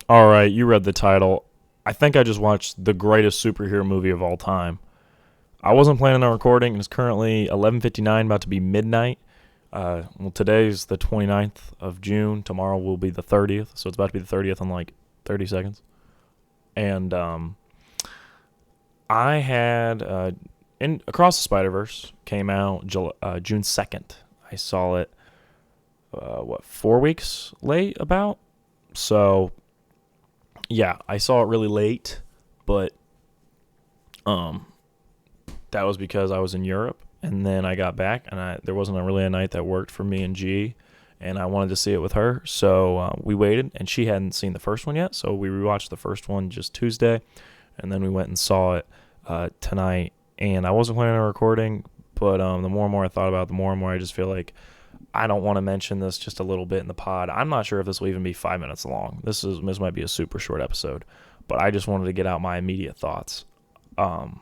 All right, you read the title. I think I just watched the greatest superhero movie of all time. I wasn't planning on recording. It's currently 11:59, about to be midnight. Well, today's the 29th of June. Tomorrow will be the 30th, so it's about to be the 30th in like 30 seconds. And I had in Across the Spider Verse came out June 2nd. I saw it 4 weeks late about. So yeah, I saw it really late, but um that was because I was in Europe, and then I got back, and there wasn't really a night that worked for me and G, and I wanted to see it with her, so we waited, and she hadn't seen the first one yet, so we rewatched the first one just Tuesday, and then we went and saw it tonight, and I wasn't planning on recording, but the more and more I thought about it, the more and more I just feel like I don't want to mention this just a little bit in the pod. I'm not sure if this will even be 5 minutes long. This might be a super short episode, but I just wanted to get out my immediate thoughts. Um,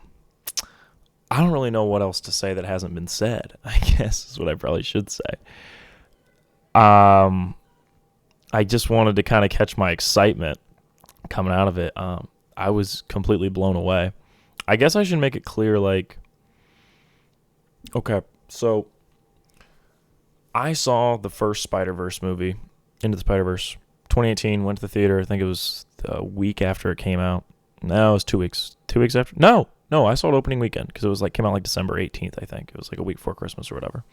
I don't really know what else to say that hasn't been said, I guess is what I probably should say. Um, I just wanted to kind of catch my excitement coming out of it. I was completely blown away. I guess I should make it clear, like, okay, so I saw the first Spider-Verse movie, Into the Spider-Verse, 2018, went to the theater. I think it was a week after it came out. No, it was 2 weeks. 2 weeks after? No, I saw it opening weekend because it was like came out like December 18th, I think. It was like a week before Christmas or whatever.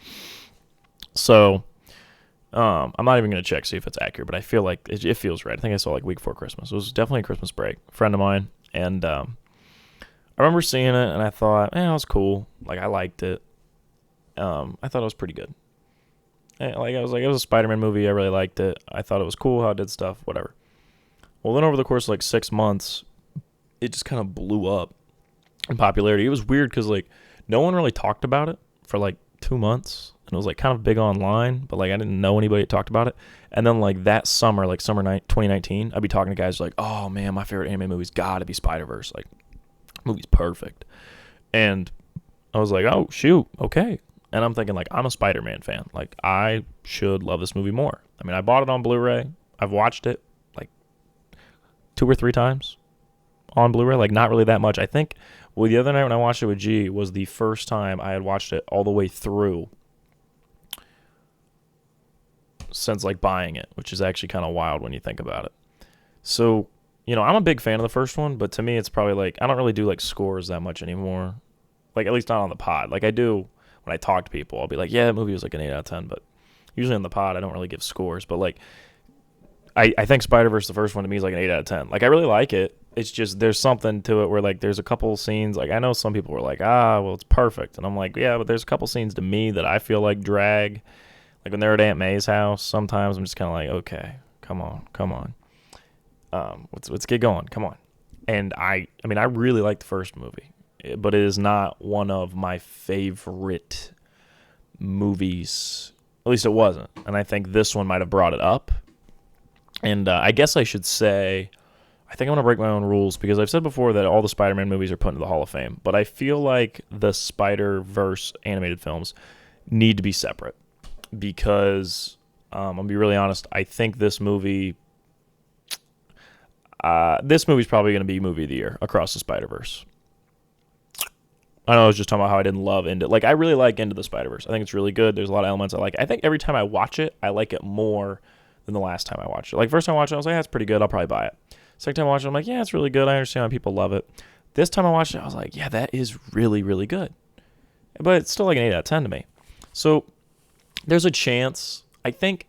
So, I'm not even going to check, see if it's accurate, but I feel like it feels right. I think I saw like week before Christmas. It was definitely a Christmas break. A friend of mine. And I remember seeing it and I thought, it was cool. Like, I liked it. I thought it was pretty good. Like, I was like, it was a Spider-Man movie. I really liked it. I thought it was cool how it did stuff, whatever. Well, then over the course of like 6 months, it just kind of blew up in popularity. It was weird because like no one really talked about it for like 2 months, and it was like kind of big online, but like I didn't know anybody that talked about it. And then like that summer, like summer night 2019, I'd be talking to guys like, oh man, my favorite anime movie's got to be Spider-Verse. Like, movie's perfect. And I was like, oh shoot, okay. And I'm thinking like I'm a Spider-Man fan. Like I should love this movie more. I mean, I bought it on Blu-ray. I've watched it like 2 or 3 times on Blu-ray, like not really that much. I think the other night when I watched it with G was the first time I had watched it all the way through since like buying it, which is actually kind of wild when you think about it. So, I'm a big fan of the first one, but to me it's probably like I don't really do like scores that much anymore. Like at least not on the pod. Like I do when I talk to people, I'll be like, yeah, that movie was like an 8 out of 10, but usually on the pod I don't really give scores, but like I think Spider-Verse, the first one, to me is like an 8 out of 10. Like, I really like it. It's just there's something to it where, like, there's a couple scenes. Like, I know some people were like, well, it's perfect. And I'm like, yeah, but there's a couple scenes to me that I feel like drag. Like, when they're at Aunt May's house, sometimes I'm just kind of like, okay, come on. Let's get going. Come on. And I mean, I really like the first movie, but it is not one of my favorite movies. At least it wasn't. And I think this one might have brought it up. And I guess I should say, I think I'm going to break my own rules because I've said before that all the Spider-Man movies are put into the Hall of Fame. But I feel like the Spider-Verse animated films need to be separate because, I'm going to be really honest, I think this movie's probably going to be movie of the year, Across the Spider-Verse. I know I was just talking about how I didn't love Into. Like, I really like Into the Spider-Verse. I think it's really good. There's a lot of elements I like. I think every time I watch it, I like it more than the last time I watched it. Like, first time I watched it, I was like, that's pretty good. I'll probably buy it. Second time I watched it, I'm like, yeah, it's really good. I understand why people love it. This time I watched it, I was like, yeah, that is really, really good. But it's still like an 8 out of 10 to me. So there's a chance. I think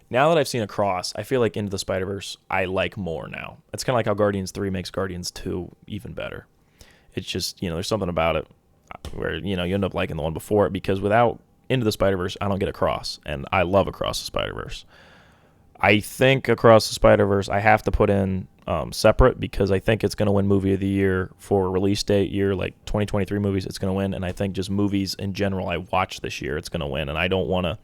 now that I've seen Across, I feel like Into the Spider-Verse I like more now. It's kind of like how Guardians 3 makes Guardians 2 even better. It's just, there's something about it where, you end up liking the one before it because without Into the Spider-Verse, I don't get Across. And I love Across the Spider-Verse. I think Across the Spider-Verse I have to put in separate because I think it's going to win Movie of the Year for release date year, like 2023 movies, it's going to win. And I think just movies in general I watch this year, it's going to win. And I don't want to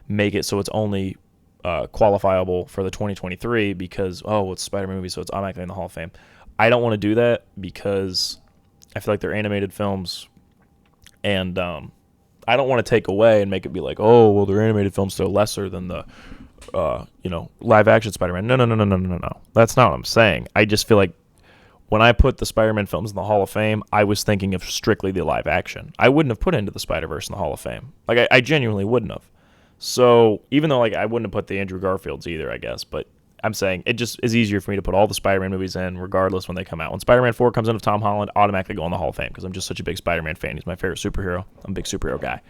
make it so it's only qualifiable for the 2023 because, it's a Spider-Man movie, so it's automatically in the Hall of Fame. I don't want to do that because I feel like they're animated films. And I don't want to take away and make it be like, they're animated films, so lesser than the live action Spider-Man. No. That's not what I'm saying. I just feel like when I put the Spider-Man films in the Hall of Fame, I was thinking of strictly the live action. I wouldn't have put Into the Spider-Verse in the Hall of Fame. Like, I genuinely wouldn't have. So, even though, like, I wouldn't have put the Andrew Garfields either, I guess, but I'm saying it just is easier for me to put all the Spider-Man movies in, regardless when they come out. When Spider-Man 4 comes in with Tom Holland, automatically go in the Hall of Fame, because I'm just such a big Spider-Man fan. He's my favorite superhero. I'm a big superhero guy.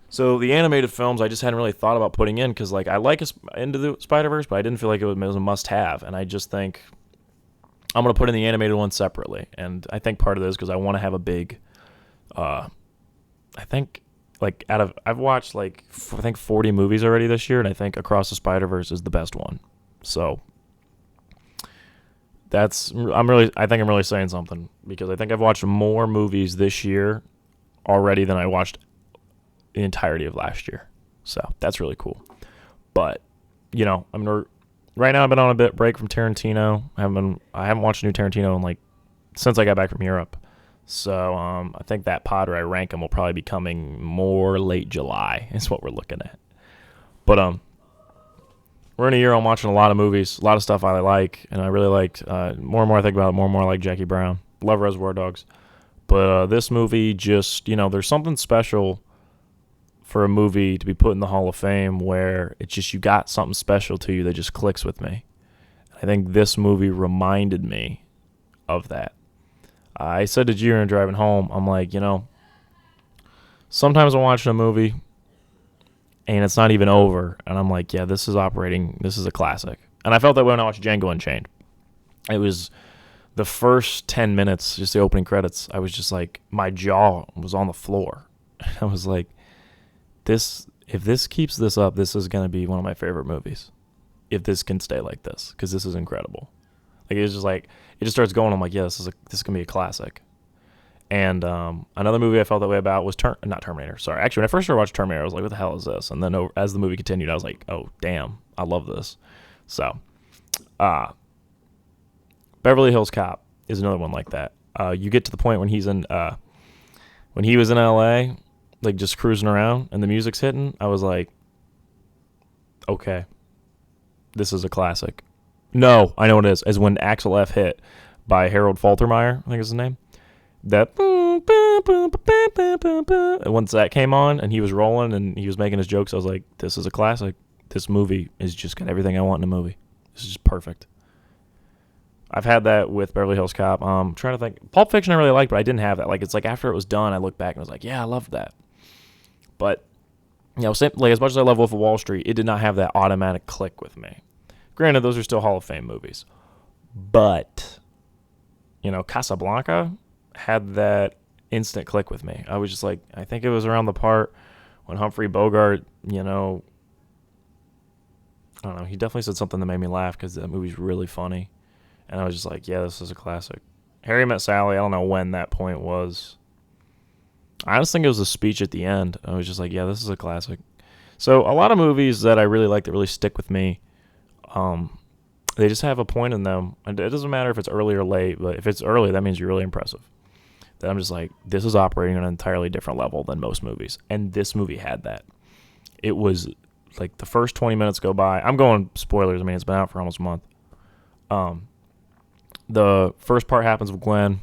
So, the animated films, I just hadn't really thought about putting in, because, like, I like Into the Spider-Verse, but I didn't feel like it was a must-have, and I just think I'm going to put in the animated one separately. And I think part of this is because I want to have a big, I think, like, I've watched, like, I think 40 movies already this year, and I think Across the Spider-Verse is the best one. So I think I'm really saying something, because I think I've watched more movies this year already than I watched the entirety of last year. So that's really cool. But, right now I've been on a bit break from Tarantino. I haven't watched a new Tarantino in, like, since I got back from Europe. So I think that pod where I rank them will probably be coming more late July is what we're looking at. But we're in a year I'm watching a lot of movies, a lot of stuff I like, and I really liked, more and more I think about it, more and more I like Jackie Brown. Love Reservoir Dogs. But this movie just, there's something special for a movie to be put in the Hall of Fame where it's just you got something special to you that just clicks with me. I think this movie reminded me of that. I said to Jiren driving home, I'm like, sometimes I'm watching a movie and it's not even over, and I'm like, yeah, this is a classic. And I felt that way when I watched Django Unchained. It was the first 10 minutes, just the opening credits, I was just like, my jaw was on the floor. I was like, if this keeps this up, this is going to be one of my favorite movies. If this can stay like this, because this is incredible. Like, it's just like, it just starts going. I'm like, yeah, this is going to be a classic. And another movie I felt that way about was not Terminator. Sorry. Actually, when I first started watching Terminator, I was like, what the hell is this? And then as the movie continued, I was like, oh, damn, I love this. So, Beverly Hills Cop is another one like that. You get to the point when he was in LA, like, just cruising around and the music's hitting, I was like, okay, this is a classic. No, I know what it is. As when Axel F hit by Harold Faltermeyer, I think is his name. That once that came on and he was rolling and he was making his jokes, I was like, this is a classic. This movie is just got everything I want in a movie. This is just perfect. I've had that with Beverly Hills Cop. Trying to think. Pulp Fiction I really liked, but I didn't have that. Like, it's like after it was done, I looked back and was like, yeah, I loved that. But, like, as much as I love Wolf of Wall Street, it did not have that automatic click with me. Granted, those are still Hall of Fame movies. But, Casablanca had that instant click with me. I was just like, I think it was around the part when Humphrey Bogart, I don't know, he definitely said something that made me laugh because that movie's really funny. And I was just like, yeah, this is a classic. Harry Met Sally, I don't know when that point was. I just think it was a speech at the end. I was just like, yeah, this is a classic. So a lot of movies that I really like that really stick with me, they just have a point in them. And it doesn't matter if it's early or late, but if it's early, that means you're really impressive. That I'm just like, this is operating on an entirely different level than most movies. And this movie had that. It was like the first 20 minutes go by. I'm going spoilers. I mean, it's been out for almost a month. The first part happens with Gwen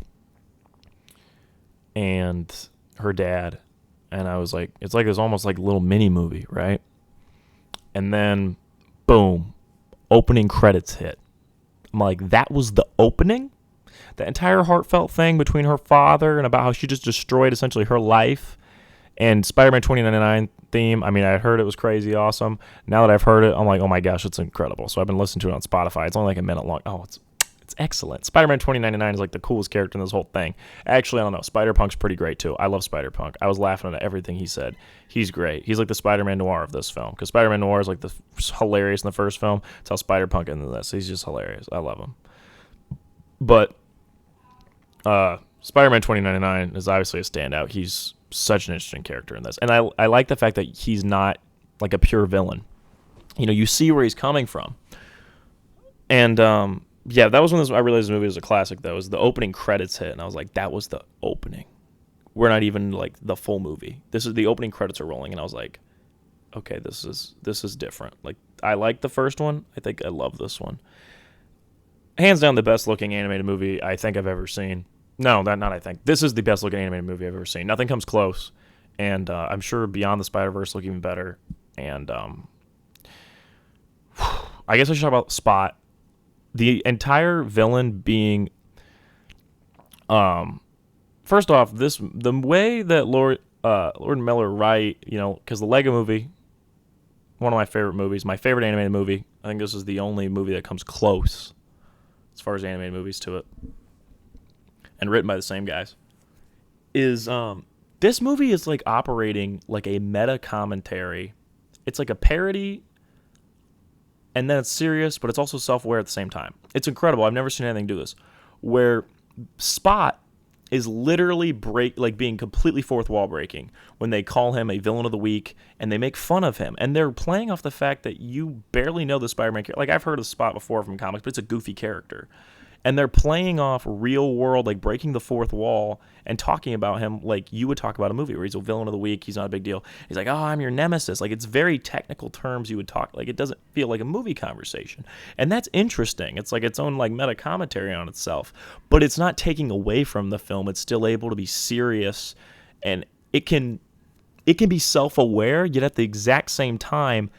and her dad. And I was like, it's like this almost like little mini movie, right? And then, boom, opening credits hit. I'm like, that was the opening? The entire heartfelt thing between her father and about how she just destroyed essentially her life, and Spider-Man 2099 theme. I mean, I heard it was crazy awesome. Now that I've heard it, I'm like, oh my gosh, it's incredible. So I've been listening to it on Spotify. It's only like a minute long. Oh, it's excellent. Spider-Man 2099 is like the coolest character in this whole thing. Actually, I don't know. Spider-Punk's pretty great too. I love Spider-Punk. I was laughing at everything he said. He's great. He's like the Spider-Man Noir of this film, because Spider-Man Noir is like hilarious in the first film. It's how Spider-Punk in this. He's just hilarious. I love him. But Spider-Man 2099 is obviously a standout. He's such an interesting character in this. And I like the fact that he's not like a pure villain. You see where he's coming from. And, yeah, that was when I realized the movie was a classic, though. It was the opening credits hit, and I was like, that was the opening. We're not even, like, the full movie. This is the opening credits are rolling, and I was like, okay, this is different. Like, I like the first one. I think I love this one. Hands down, the best looking animated movie I think I've ever seen. No, that not I think. This is the best looking animated movie I've ever seen. Nothing comes close, and I'm sure Beyond the Spider-Verse look even better. And I guess I should talk about Spot. The entire villain being, first off, the way that Lord Miller write, because the Lego Movie, one of my favorite movies, my favorite animated movie. I think this is the only movie that comes close as far as animated movies to it, and written by the same guys. Is this movie is like operating like a meta commentary. It's like a parody, and then it's serious, but it's also self-aware at the same time. It's incredible. I've never seen anything do this, where Spot is literally being completely fourth wall breaking when they call him a villain of the week and they make fun of him, and they're playing off the fact that you barely know the Spider-Man character. Like, I've heard of Spot before from comics, but it's a goofy character, and they're playing off real world, like breaking the fourth wall and talking about him like you would talk about a movie where he's a villain of the week. He's not a big deal. He's like, oh, I'm your nemesis. Like, it's very technical terms you would talk. Like, it doesn't feel like a movie conversation, and that's interesting. It's like its own like meta commentary on itself, but it's not taking away from the film. It's still able to be serious, and it can be self-aware, yet at the exact same time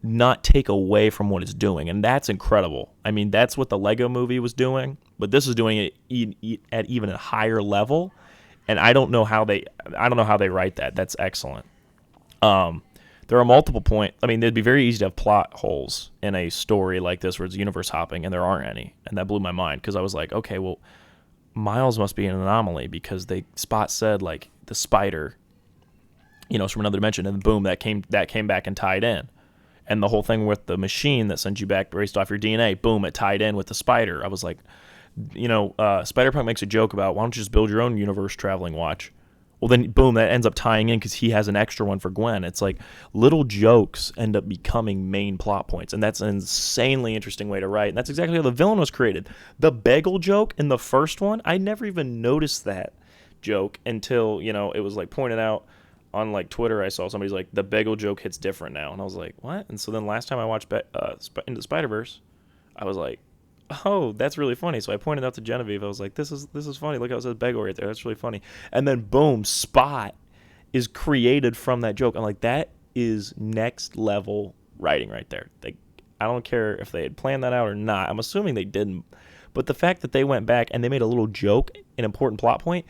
not take away from what it's doing, and that's incredible. I mean, that's what the Lego Movie was doing, but this is doing it at even a higher level, and I don't know how they write that. That's excellent. There are multiple points. I mean, it'd be very easy to have plot holes in a story like this where it's universe hopping, and there aren't any, and that blew my mind because I was like, okay, well, Miles must be an anomaly because Spot said like the spider, it's from another dimension, and boom, that came back and tied in. And the whole thing with the machine that sends you back based off your DNA, boom, it tied in with the spider. I was like, Spider-Punk makes a joke about, why don't you just build your own universe traveling watch? Well, then, boom, that ends up tying in because he has an extra one for Gwen. It's like little jokes end up becoming main plot points, and that's an insanely interesting way to write. And that's exactly how the villain was created. The bagel joke in the first one, I never even noticed that joke until, it was like pointed out on like Twitter. I saw somebody's like, the bagel joke hits different now, and I was like, what? And so then last time I watched Into Spider-Verse, I was like, oh, that's really funny. So I pointed out to Genevieve. I was like, this is funny. Look how it says bagel right there. That's really funny. And then boom, Spot is created from that joke. I'm like, that is next level writing right there. Like, I don't care if they had planned that out or not. I'm assuming they didn't. But the fact that they went back and they made a little joke, an important plot point,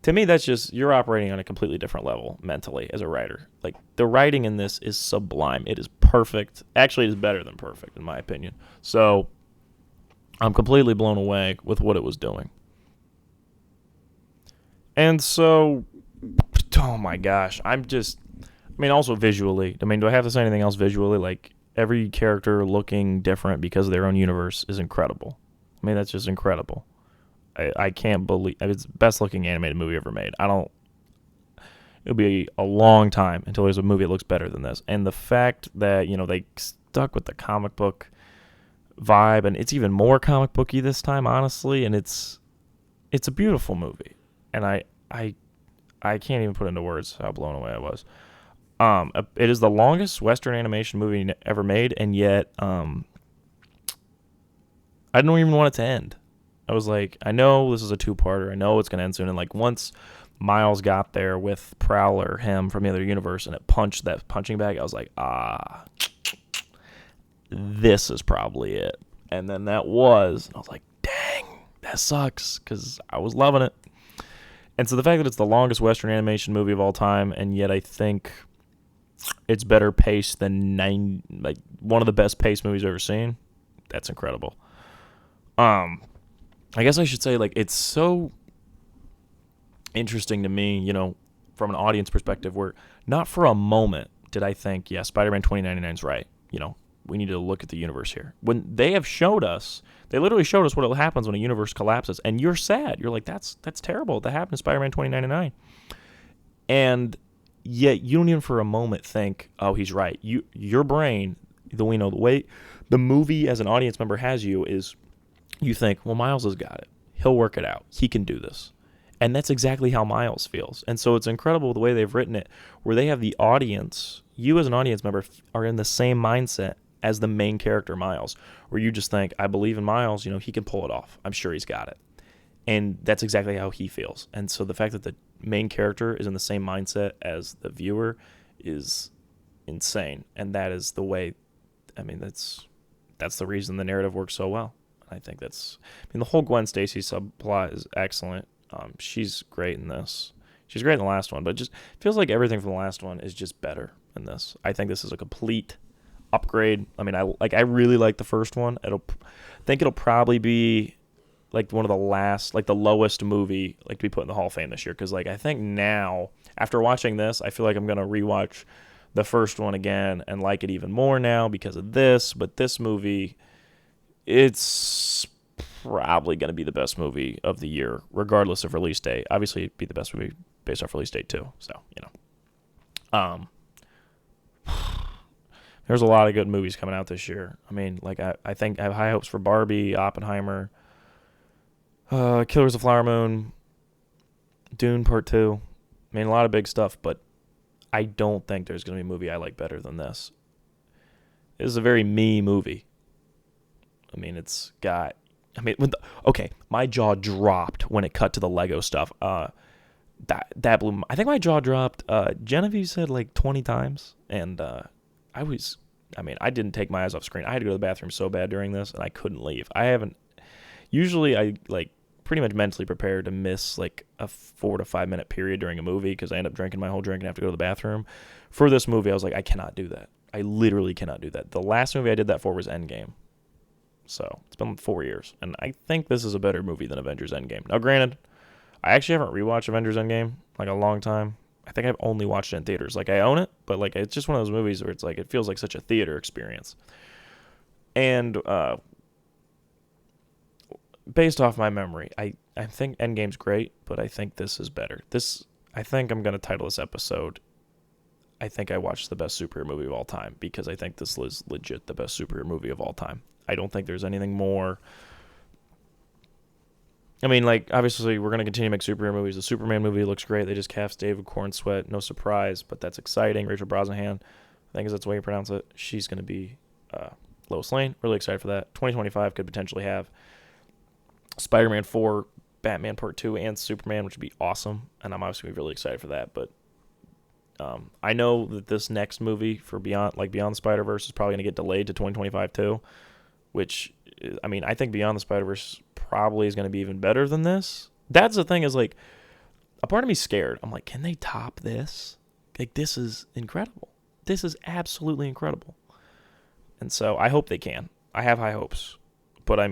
to me, that's just, you're operating on a completely different level mentally as a writer. Like, the writing in this is sublime. It is perfect. Actually, it is better than perfect, in my opinion. So, I'm completely blown away with what it was doing. And so, oh my gosh, also visually. I mean, do I have to say anything else visually? Like, every character looking different because of their own universe is incredible. I mean, that's just incredible. I can't believe it's the best looking animated movie ever made. It'll be a long time until there's a movie that looks better than this. And the fact that, they stuck with the comic book vibe, and it's even more comic booky this time, honestly, and it's a beautiful movie. And I can't even put into words how blown away I was. It is the longest Western animation movie ever made, and yet I don't even want it to end. I was like, I know this is a two-parter. I know it's going to end soon. And, like, once Miles got there with Prowler, him from the other universe, and it punched that punching bag, I was like, this is probably it. And then that was, and I was like, dang, that sucks, because I was loving it. And so the fact that it's the longest Western animation movie of all time, and yet I think it's better paced than one of the best paced movies I've ever seen, that's incredible. I guess I should say, like, it's so interesting to me, from an audience perspective, where not for a moment did I think, yeah, Spider-Man 2099 is right. We need to look at the universe here. When they have they literally showed us what happens when a universe collapses, and you're sad. You're like, that's terrible. That happened to Spider-Man 2099. And yet you don't even for a moment think, oh, he's right. Your brain, the way the movie as an audience member has you is, you think, well, Miles has got it. He'll work it out. He can do this. And that's exactly how Miles feels. And so it's incredible the way they've written it, where they have the audience, you as an audience member, are in the same mindset as the main character Miles, where you just think, I believe in Miles, he can pull it off. I'm sure he's got it. And that's exactly how he feels. And so the fact that the main character is in the same mindset as the viewer is insane. And that is the way, that's the reason the narrative works so well. I think the whole Gwen Stacy subplot is excellent. She's great in this. She's great in the last one, but it just feels like everything from the last one is just better in this. I think this is a complete upgrade. I really like the first one. I think it'll probably be like one of the last, like the lowest movie like to be put in the Hall of Fame this year, because I think now after watching this, I feel like I'm gonna rewatch the first one again and like it even more now because of this. But this movie, it's probably going to be the best movie of the year, regardless of release date. Obviously, it'd be the best movie based off release date too. So, there's a lot of good movies coming out this year. I think I have high hopes for Barbie, Oppenheimer, Killers of the Flower Moon, Dune Part 2. A lot of big stuff, but I don't think there's going to be a movie I like better than this. This is a very me movie. It's got... my jaw dropped when it cut to the Lego stuff. That blew I think my jaw dropped. Genevieve said like 20 times, and I didn't take my eyes off screen. I had to go to the bathroom so bad during this, and I couldn't leave. Usually I pretty much mentally prepared to miss like a 4 to 5 minute period during a movie because I end up drinking my whole drink and have to go to the bathroom. For this movie, I was like, I cannot do that. I literally cannot do that. The last movie I did that for was Endgame. So it's been 4 years, and I think this is a better movie than Avengers Endgame. Now, granted, I actually haven't rewatched Avengers Endgame like a long time. I think I've only watched it in theaters. I own it, but it's just one of those movies where it's it feels like such a theater experience. And based off my memory, I think Endgame's great, but I think this is better. I think I'm going to title this episode, I think I watched the best superhero movie of all time, because I think this is legit the best superhero movie of all time. I don't think there's anything more. Obviously, we're going to continue to make superhero movies. The Superman movie looks great. They just cast David Cornsweet. No surprise, but that's exciting. Rachel Brosnahan, I think that's the way you pronounce it. She's going to be Lois Lane. Really excited for that. 2025 could potentially have Spider-Man 4, Batman Part 2, and Superman, which would be awesome. And I'm obviously really excited for that. But I know that this next movie for Beyond the Spider-Verse is probably going to get delayed to 2025 too, which, I think Beyond the Spider-Verse probably is going to be even better than this. That's the thing, is a part of me scared. I'm like, can they top this? This is incredible. This is absolutely incredible. And so I hope they can. I have high hopes. But I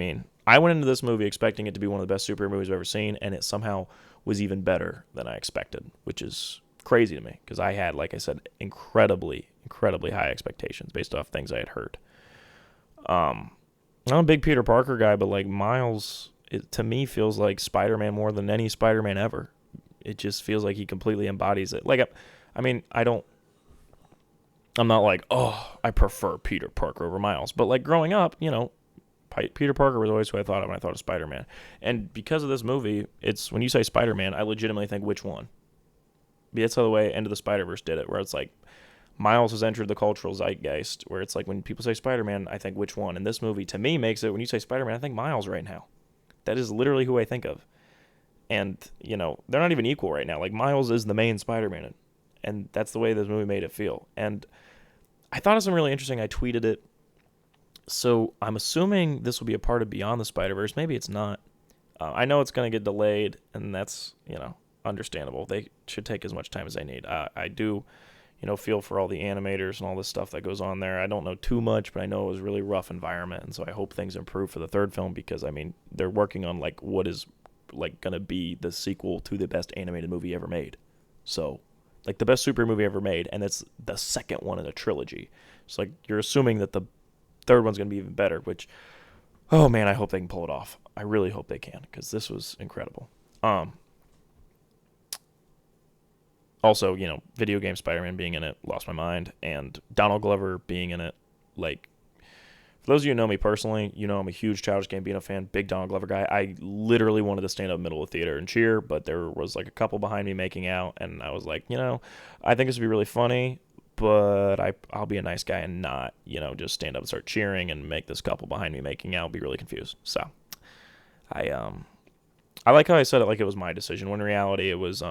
went into this movie expecting it to be one of the best superhero movies I've ever seen, and it somehow was even better than I expected, which is crazy to me, because I had, like I said, incredibly, incredibly high expectations based off things I had heard. I'm a big Peter Parker guy, but Miles, to me, feels like Spider-Man more than any Spider-Man ever. It just feels like he completely embodies it. I'm not like, oh, I prefer Peter Parker over Miles. But growing up, Peter Parker was always who I thought of when I thought of Spider-Man. And because of this movie, it's when you say Spider-Man, I legitimately think which one. That's how the way End of the Spider-Verse did it, where it's Miles has entered the cultural zeitgeist, where it's when people say Spider-Man, I think which one. And this movie, to me, makes it, when you say Spider-Man, I think Miles right now. That is literally who I think of. And, they're not even equal right now. Miles is the main Spider-Man, and that's the way this movie made it feel. And I thought of something really interesting. I tweeted it. So I'm assuming this will be a part of Beyond the Spider-Verse. Maybe it's not. I know it's going to get delayed, and that's, understandable. They should take as much time as they need. I do, feel for all the animators and all this stuff that goes on there. I don't know too much, but I know it was a really rough environment, and so I hope things improve for the third film, because, they're working on, what is, going to be the sequel to the best animated movie ever made. So, the best superhero movie ever made, and it's the second one in a trilogy. So, you're assuming that the third one's going to be even better, which, oh man, I hope they can pull it off. I really hope they can, because this was incredible. Also, video game Spider-Man being in it, lost my mind, and Donald Glover being in it, for those of you who know me personally, I'm a huge Childish Gambino fan, big Donald Glover guy. I literally wanted to stand up in the middle of the theater and cheer, but there was a couple behind me making out, and I was like, I think this would be really funny, but I'll be a nice guy and not, just stand up and start cheering and make this couple behind me making out be really confused. So I like how I said it like it was my decision, when in reality it was,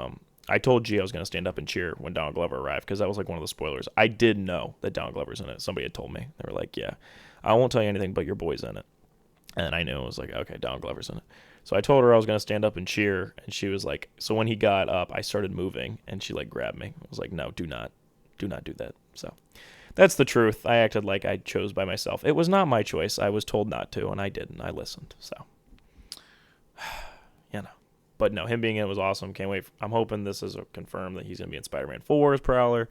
I told G I was going to stand up and cheer when Donald Glover arrived, because that was like one of the spoilers. I did know that Donald Glover's in it. Somebody had told me. They were like, yeah, I won't tell you anything, but your boy's in it. And I knew. It was like, okay, Donald Glover's in it. So I told her I was going to stand up and cheer, and she was like, so when he got up, I started moving, and she like grabbed me. I was like, no, do not do that. So that's the truth. I acted like I chose by myself. It was not my choice. I was told not to, and I didn't. I listened. So, But no, him being in it was awesome. Can't wait. I'm hoping this is confirmed that he's going to be in Spider-Man 4 as Prowler.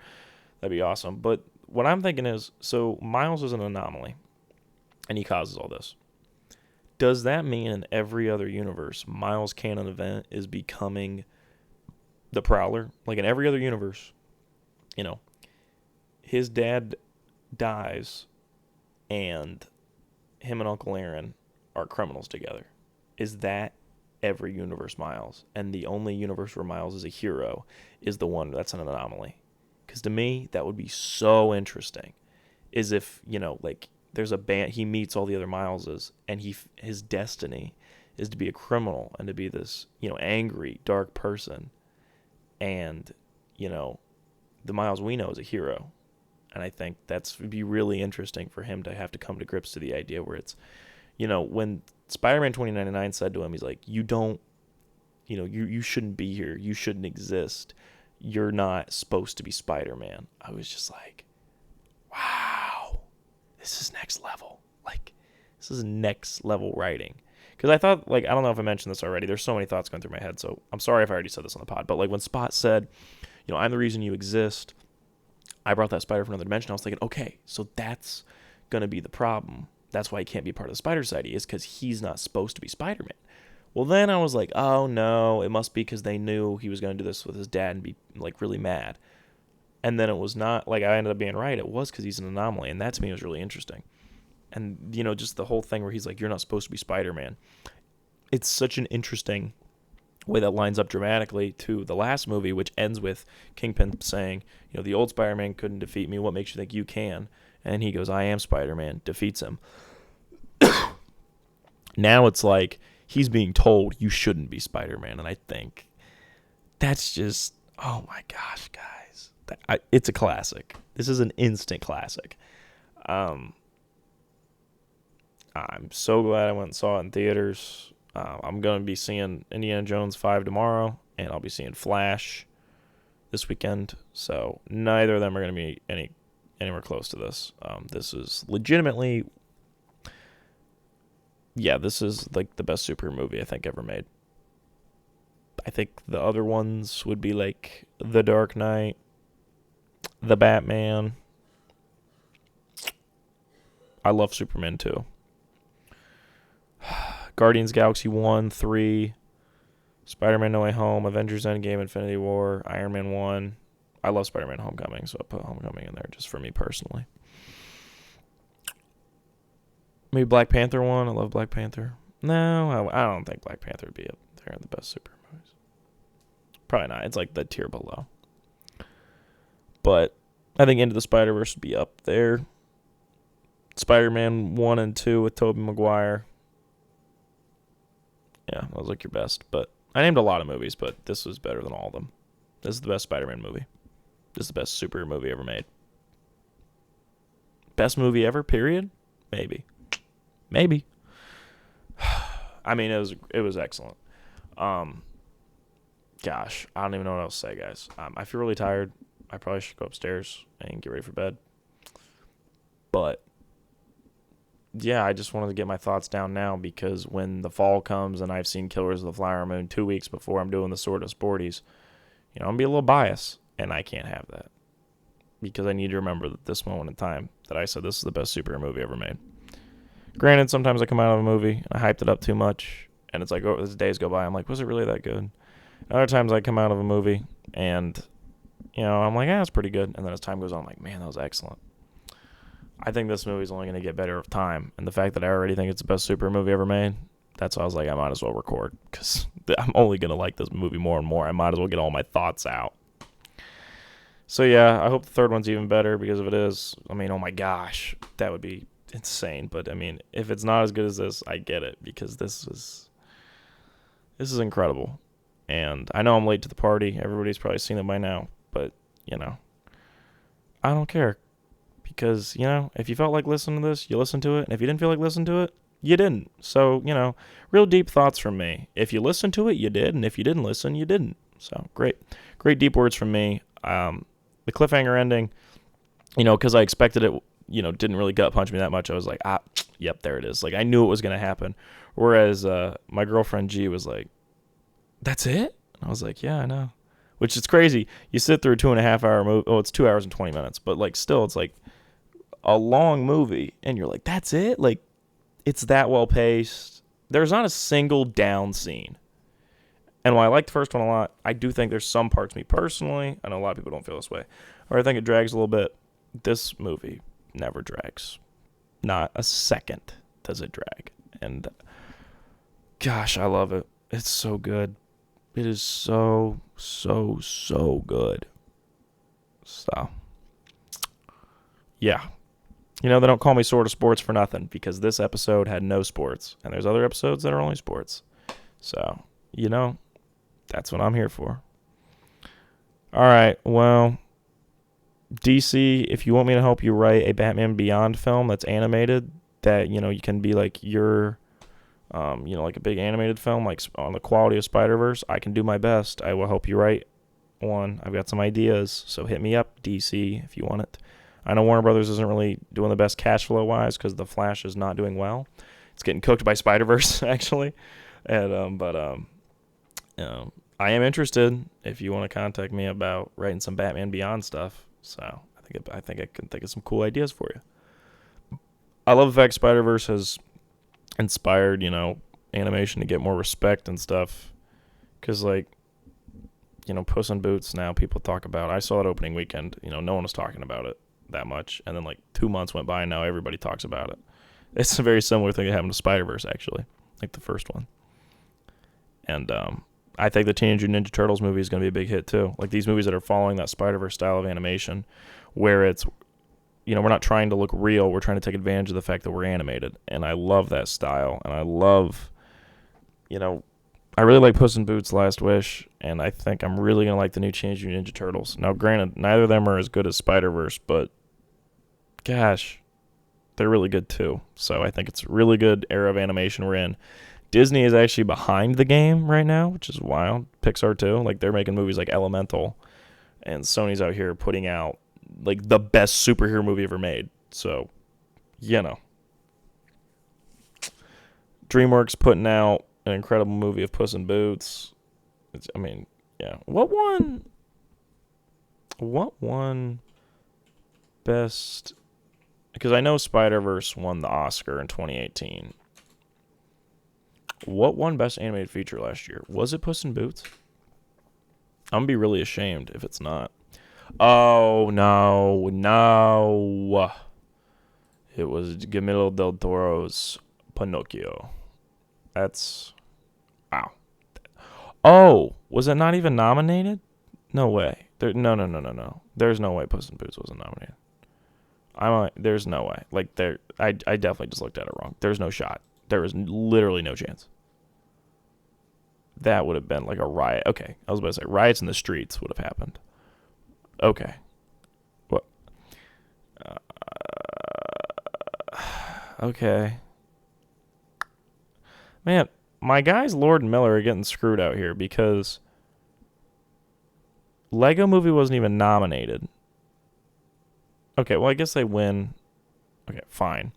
That'd be awesome. But what I'm thinking is, so Miles is an anomaly, and he causes all this. Does that mean in every other universe, Miles' canon event is becoming the Prowler? Like in every other universe, his dad dies, and him and Uncle Aaron are criminals together. Is that every universe Miles? And the only universe where Miles is a hero is the one that's an anomaly? Because to me, that would be so interesting. Is if, like there's a band, he meets all the other Mileses, and his destiny is to be a criminal and to be this, angry, dark person. And, the Miles we know is a hero. And I think would be really interesting for him to have to come to grips to the idea where it's, when Spider-Man 2099 said to him, he's like, you don't, you shouldn't be here. You shouldn't exist. You're not supposed to be Spider-Man. I was just like, wow, this is next level. Like, this is next level writing. Because I thought, I don't know if I mentioned this already. There's so many thoughts going through my head, so I'm sorry if I already said this on the pod. But, when Spot said, I'm the reason you exist, I brought that spider from another dimension. I was thinking, okay, so that's going to be the problem. That's why he can't be part of the Spider Society, is because he's not supposed to be Spider-Man. Well, then I was like, oh, no, it must be because they knew he was going to do this with his dad and be, really mad. And then it was not, I ended up being right. It was because he's an anomaly, and that to me was really interesting. And, just the whole thing where he's like, you're not supposed to be Spider-Man. It's such an interesting way that lines up dramatically to the last movie, which ends with Kingpin saying, the old Spider-Man couldn't defeat me. What makes you think you can? And he goes, I am Spider-Man, defeats him. Now it's like he's being told you shouldn't be Spider-Man. And I think that's just, oh my gosh, guys. It's a classic. This is an instant classic. I'm so glad I went and saw it in theaters. I'm going to be seeing Indiana Jones 5 tomorrow, and I'll be seeing Flash this weekend. So neither of them are going to be anywhere close to this. This is legitimately, this is the best superhero movie I think ever made. I think the other ones would be The Dark Knight, The Batman. I love Superman 2. Guardians Galaxy 1, 3, Spider-Man No Way Home, Avengers Endgame, Infinity War, Iron Man 1. I love Spider-Man Homecoming, so I put Homecoming in there just for me personally. Maybe Black Panther 1. I love Black Panther. No, I don't think Black Panther would be up there in the best super movies. Probably not. It's the tier below. But I think Into the Spider-Verse would be up there. Spider-Man 1 and 2 with Tobey Maguire. Yeah, those your best. But I named a lot of movies, but this was better than all of them. This is the best Spider-Man movie. This is the best superhero movie ever made. Best movie ever, period? Maybe. I mean, it was excellent. Gosh, I don't even know what else to say, guys. I feel really tired. I probably should go upstairs and get ready for bed. But yeah, I just wanted to get my thoughts down now, because when the fall comes and I've seen Killers of the Flower Moon 2 weeks before I'm doing the Sword of Sporties, I'm going to be a little biased, and I can't have that. Because I need to remember that this moment in time that I said this is the best superhero movie ever made. Granted, sometimes I come out of a movie, and I hyped it up too much, and it's as days go by, I'm like, was it really that good? Other times I come out of a movie, and, I'm like, it's pretty good. And then as time goes on, I'm like, man, that was excellent. I think this movie's only going to get better with time. And the fact that I already think it's the best superhero movie ever made, that's why I was like, I might as well record, because I'm only going to like this movie more and more. I might as well get all my thoughts out. So yeah, I hope the third one's even better, because if it is, I mean, oh my gosh, that would be insane. But I mean, if it's not as good as this, I get it, because this is incredible. And I know I'm late to the party. Everybody's probably seen it by now, but you know, I don't care, because if you felt like listening to this, you listened to it, and if you didn't feel like listening to it, you didn't. So real deep thoughts from me. If you listened to it, you did, and if you didn't listen, you didn't. So great deep words from me. The cliffhanger ending, because I expected it, didn't really gut punch me that much. I was like, yep, there it is. Like, I knew it was going to happen. Whereas my girlfriend G was like, that's it? And I was like, yeah, I know. Which is crazy. You sit through a 2.5 hour movie. Oh, it's 2 hours and 20 minutes. But, like, still, it's like a long movie. And you're like, that's it? Like, it's that well paced. There's not a single down scene. And while I like the first one a lot, I do think there's some parts, me personally, I know a lot of people don't feel this way, or I think it drags a little bit. This movie never drags. Not a second does it drag. And gosh, I love it. It's so good. It is so, so, so good. So, yeah. They don't call me Sort of Sports for nothing, because this episode had no sports. And there's other episodes that are only sports. So, that's what I'm here for. All right, well, DC, if you want me to help you write a Batman Beyond film that's animated, that, you can be like like a big animated film, like on the quality of Spider-Verse, I can do my best. I will help you write one. I've got some ideas, so hit me up, DC, if you want it. I know Warner Brothers isn't really doing the best cash flow-wise, because The Flash is not doing well. It's getting cooked by Spider-Verse, actually. And I am interested if you want to contact me about writing some Batman Beyond stuff. So I think I can think of some cool ideas for you. I love the fact Spider-Verse has inspired, animation to get more respect and stuff. Because, like, Puss in Boots now people talk about. I saw it opening weekend. No one was talking about it that much. And then, like, 2 months went by and now everybody talks about it. It's a very similar thing that happened to Spider-Verse, actually. Like the first one. And I think the Teenage Mutant Ninja Turtles movie is going to be a big hit too. Like, these movies that are following that Spider-Verse style of animation, where it's, we're not trying to look real. We're trying to take advantage of the fact that we're animated. And I love that style. And I love, I really like Puss in Boots: Last Wish. And I think I'm really going to like the new Teenage Mutant Ninja Turtles. Now, granted, neither of them are as good as Spider-Verse, but gosh, they're really good too. So I think it's a really good era of animation we're in. Disney is actually behind the game right now, which is wild. Pixar too. Like, they're making movies like Elemental, and Sony's out here putting out like the best superhero movie ever made. So, DreamWorks putting out an incredible movie of Puss in Boots. Yeah. What won best? Because I know Spider-Verse won the Oscar in 2018. What won Best Animated Feature last year? Was it Puss in Boots? I'm going to be really ashamed if it's not. Oh, no. It was Guillermo del Toro's Pinocchio. That's... Wow. Oh, was it not even nominated? No way. No. There's no way Puss in Boots wasn't nominated. There's no way. Like, I definitely just looked at it wrong. There's no shot. There was literally no chance. That would have been like a riot. Okay, I was about to say riots in the streets would have happened. Okay. What? Okay. Man, my guys Lord and Miller are getting screwed out here, because Lego Movie wasn't even nominated. Okay, well, I guess they win. Okay, fine.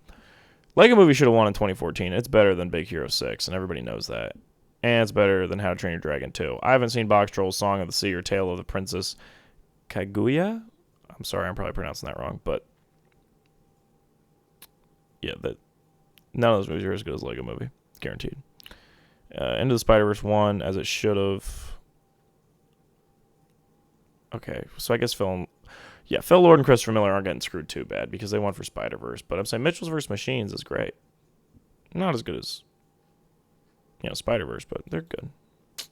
Lego Movie should have won in 2014. It's better than Big Hero 6, and everybody knows that. And it's better than How to Train Your Dragon 2. I haven't seen Box Trolls Song of the Sea or Tale of the Princess Kaguya. I'm sorry, I'm probably pronouncing that wrong, but yeah, none of those movies are as good as Lego Movie. Guaranteed. Into the Spider-Verse won, as it should have. Okay, so I guess Phil Lord and Christopher Miller aren't getting screwed too bad, because they won for Spider-Verse. But I'm saying Mitchell's vs. Machines is great. Not as good as, Spider-Verse, but they're good. I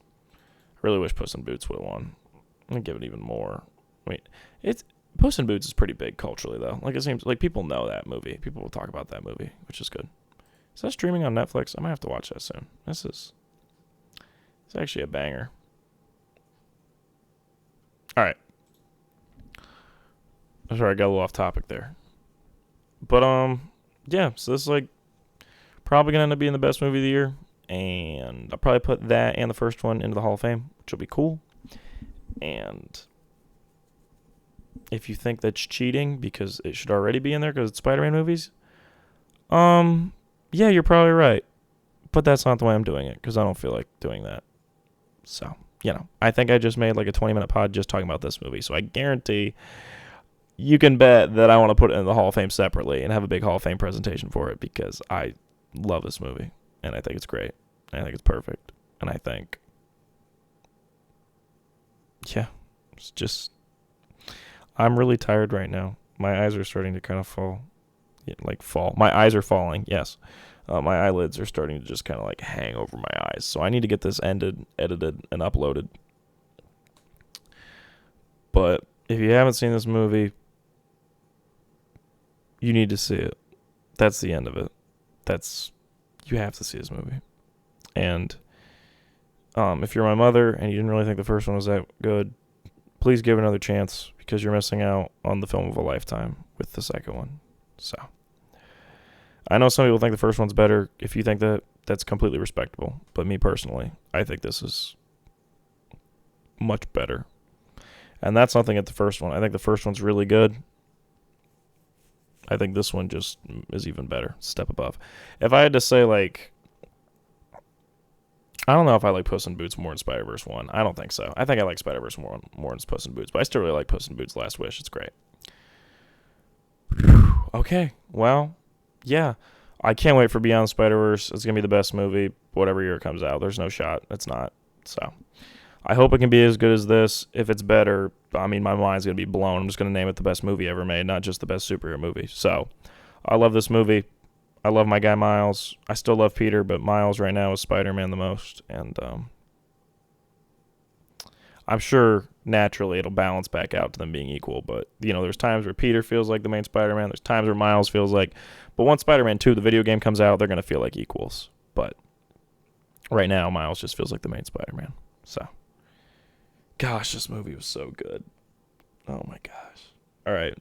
really wish Puss in Boots would have won. I'm going to give it even more. Wait, it's Puss in Boots is pretty big culturally though. Like it seems like people know that movie. People will talk about that movie, which is good. Is that streaming on Netflix? I might have to watch that soon. It's actually a banger. All right. Sorry, I got a little off topic there. But yeah. So this is like probably gonna end up being the best movie of the year, and I'll probably put that and the first one into the Hall of Fame, which will be cool. And if you think that's cheating because it should already be in there because it's Spider-Man movies, yeah, you're probably right. But that's not the way I'm doing it because I don't feel like doing that. So, I think I just made like a 20-minute pod just talking about this movie. So I guarantee you can bet that I want to put it in the Hall of Fame separately and have a big Hall of Fame presentation for it because I love this movie and I think it's great. And I think it's perfect. And I think, yeah, it's just, I'm really tired right now. My eyes are starting to kind of fall. Yeah, like fall. My eyes are falling, yes. My eyelids are starting to just kind of like hang over my eyes. So I need to get this edited, and uploaded. But if you haven't seen this movie, you need to see it. That's the end of it. You have to see this movie. And if you're my mother and you didn't really think the first one was that good, please give it another chance because you're missing out on the film of a lifetime with the second one. So I know some people think the first one's better. If you think that, that's completely respectable. But me personally, I think this is much better. And that's nothing at the first one. I think the first one's really good. I think this one just is even better. Step above. If I had to say, like, I don't know if I like Puss in Boots more than Spider-Verse 1. I don't think so. I think I like Spider-Verse more than Puss in Boots. But I still really like Puss in Boots' Last Wish. It's great. Okay. Well, yeah. I can't wait for Beyond Spider-Verse. It's going to be the best movie, whatever year it comes out. There's no shot. It's not. So I hope it can be as good as this. If it's better, I mean, my mind's going to be blown. I'm just going to name it the best movie ever made, not just the best superhero movie. So I love this movie. I love my guy Miles. I still love Peter, but Miles right now is Spider-Man the most. And I'm sure naturally it'll balance back out to them being equal. But, there's times where Peter feels like the main Spider-Man. There's times where Miles feels like. But once Spider-Man 2, the video game, comes out, they're going to feel like equals. But right now, Miles just feels like the main Spider-Man. So, gosh, this movie was so good. Oh, my gosh. All right.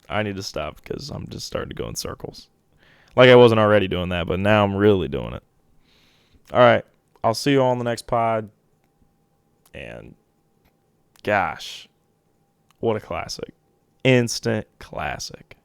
I need to stop because I'm just starting to go in circles. Like I wasn't already doing that, but now I'm really doing it. All right. I'll see you all on the next pod. And gosh, what a classic. Instant classic.